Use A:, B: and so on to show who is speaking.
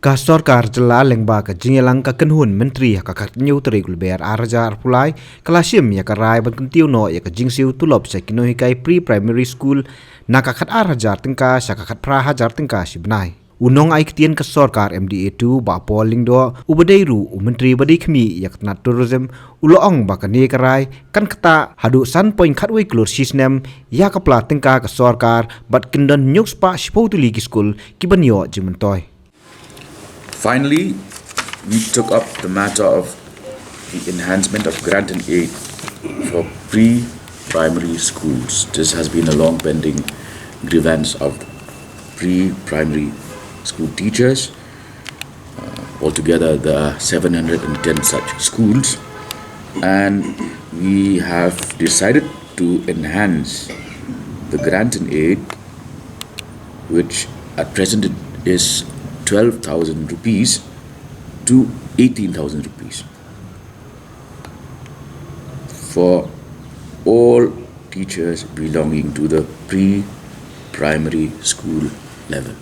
A: Ka Sorkar Jylla lengba ka jingelang ka kenhun menteri ka katnyu terigul ber arajar pulai kelasim ya ka rai ban kyntiew no ya ka jingsiu tulop sa nonghikai pre-primary school na ka khat arajar tingka sa ka khat pra hajar tingka sibnai. Unong ai ketien ka Sorkar MDA2 ba polling do ubadeiru menteri badi khmi ya katna tourism uloong ba ka ne ka rai kan kata hadu san point khatwei klor sisnem ya ka pla tingka ka Sorkar bat kindon nyuk spa shipotuli ki school kibanyo jimentoi.
B: Finally, we took up the matter of the enhancement of grant and aid for pre-primary schools. This has been a long pending grievance of pre-primary school teachers. Altogether, there are 710 such schools, and we have decided to enhance the grant and aid, which at present is 12,000 rupees to 18,000 rupees for all teachers belonging to the pre-primary school level.